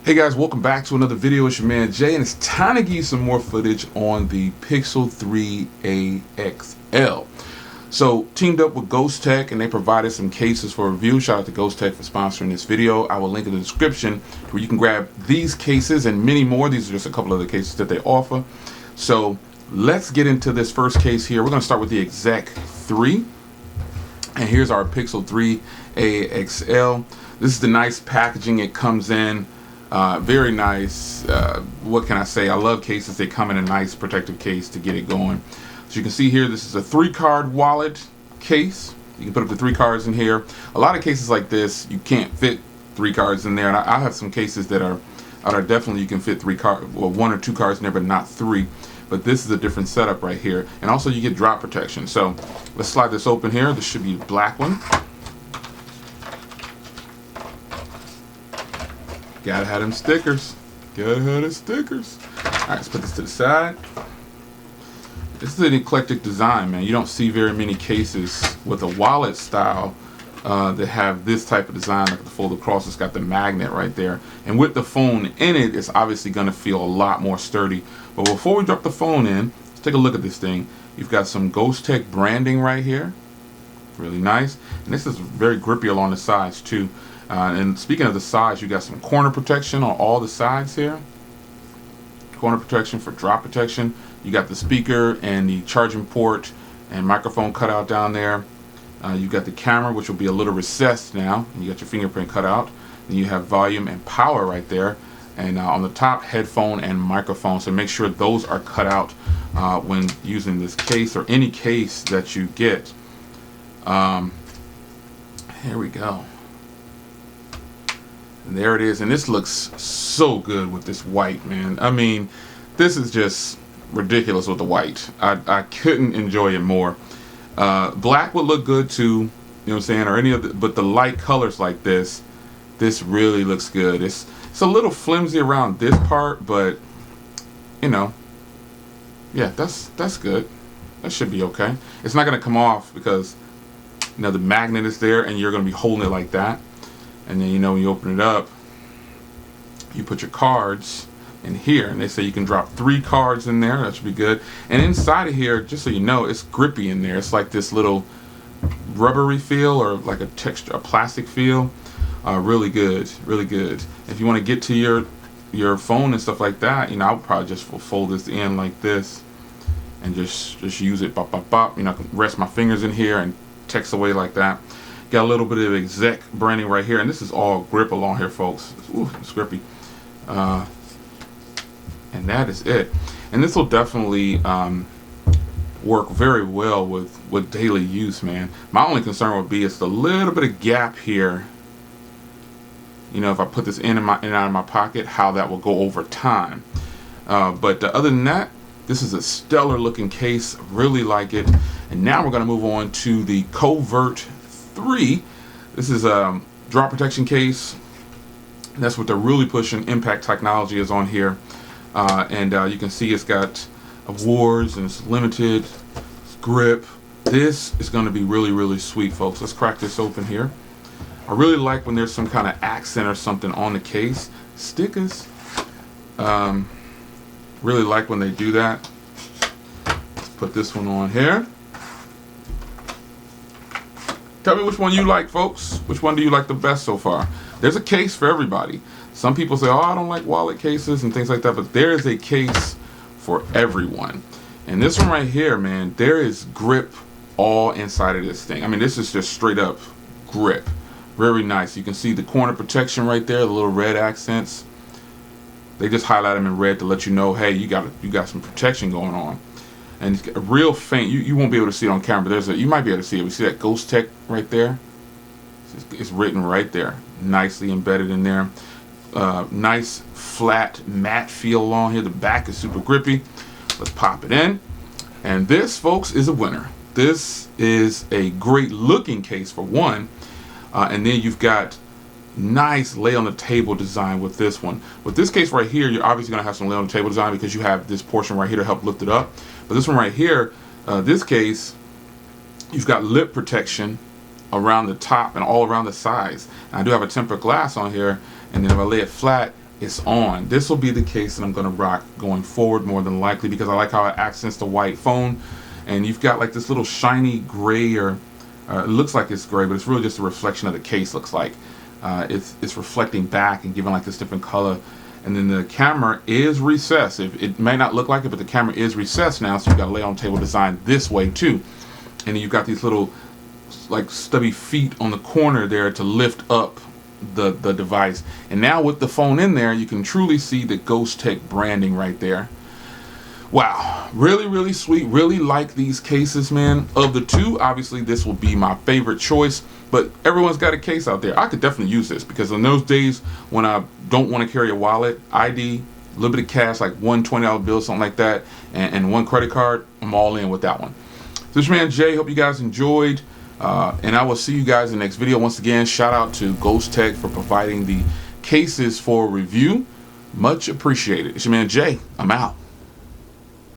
Hey guys, welcome back to another video. It's your man Jay, and it's time to give you some more footage on the Pixel 3a XL. So, teamed up with GhosTek, and they provided some cases for review. Shout out to GhosTek for sponsoring this video. I will link in the description where you can grab these cases and many more. These are just a couple of the cases that they offer. So, let's get into this first case here. We're going to start with the Exec 3. And here's our Pixel 3a XL. This is the nice packaging it comes in. Very nice. What can I say? I love cases. They come in a nice protective case to get it going. So you can see here, this is a 3-card wallet case. You can put up to 3 cards in here. A lot of cases like this, you can't fit 3 cards in there. And I have some cases that are definitely you can fit 3 cards, well, 1 or 2 cards in there, but not 3. But this is a different setup right here. And also you get drop protection. So let's slide this open here. This should be a black one. Gotta have them stickers. Gotta have the stickers. Alright, let's put this to the side. This is an eclectic design, man. You don't see very many cases with a wallet style that have this type of design. Like the fold across, it's got the magnet right there. And with the phone in it, it's obviously gonna feel a lot more sturdy. But before we drop the phone in, let's take a look at this thing. You've got some GhosTek branding right here. Really nice. And this is very grippy along the sides too. And speaking of the sides, you got some corner protection on all the sides here. Corner protection for drop protection. You got the speaker and the charging port and microphone cutout down there. You got the camera, which will be a little recessed now. And you got your fingerprint cut out. And you have volume and power right there. And on the top, headphone and microphone. So make sure those are cut out when using this case or any case that you get. Here we go. And there it is, and this looks so good with this white, man. I mean, this is just ridiculous with the white. I couldn't enjoy it more. Black would look good too, you know what I'm saying, or any of the, but the light colors like this really looks good. It's a little flimsy around this part, but you know, yeah, that's good. That should be okay. It's not gonna come off because you know the magnet is there, and you're gonna be holding it like that. And then, you know, when you open it up, you put your cards in here, and they say you can drop 3 cards in there. That should be good. And inside of here, just so you know, it's grippy in there. It's like this little rubbery feel, or like a texture, a plastic feel. Really good, really good. If you want to get to your phone and stuff like that, you know, I would probably just fold this in like this and just use it. Bop, bop, bop. You know, I can rest my fingers in here and text away like that. Got a little bit of Exec branding right here, and this is all grip along here, folks. Ooh, it's grippy. And that is it. And this will definitely work very well with daily use, man. My only concern would be it's a little bit of gap here. You know, if I put this in and out of my pocket, how that will go over time. But other than that, this is a stellar looking case. Really like it. And now we're going to move on to the Covert 3. This is a drop protection case. That's what they're really pushing. Impact technology is on here, and you can see it's got awards and it's limited. It's grip. This is going to be really, really sweet, folks. Let's crack this open here. I really like when there's some kind of accent or something on the case. Stickers. Really like when they do that. Let's put this one on here. Tell me which one you like, folks. Which one do you like the best so far? There's a case for everybody. Some people say, oh, I don't like wallet cases and things like that, but there is a case for everyone. And this one right here, man, there is grip all inside of this thing. I mean, this is just straight up grip. Very nice. You can see the corner protection right there, the little red accents. They just highlight them in red to let you know, hey, you got some protection going on. And it's real faint. You won't be able to see it on camera. But you might be able to see it. We see that GhosTek right there. It's written right there, nicely embedded in there. Nice flat matte feel along here. The back is super grippy. Let's pop it in. And this, folks, is a winner. This is a great looking case for one. And then you've got nice lay on the table design with this one. With this case right here, you're obviously going to have some lay on the table design because you have this portion right here to help lift it up. But this one right here, this case, you've got lip protection around the top and all around the sides. And I do have a tempered glass on here, and then if I lay it flat, it's on. This will be the case that I'm going to rock going forward more than likely, because I like how it accents the white phone. And you've got like this little shiny gray, or it looks like it's gray, but it's really just a reflection of the case. Looks like it's reflecting back and giving like this different color. And then the camera is recessed. It may not look like it, but the camera is recessed now, so you've got a lay on table design this way too. And then you've got these little like stubby feet on the corner there to lift up the device. And now with the phone in there, you can truly see the GhosTek branding right there. Wow, really, really sweet. Really like these cases, man. Of the two, obviously this will be my favorite choice, but everyone's got a case out there. I could definitely use this, because in those days when I don't want to carry a wallet, ID, a little bit of cash, like one $20 bill, something like that, and one credit card, I'm all in with that one. So this is your man Jay. Hope you guys enjoyed, and I will see you guys in the next video. Once again, shout out to GhosTek for providing the cases for review. Much appreciated. It's your man Jay. I'm out.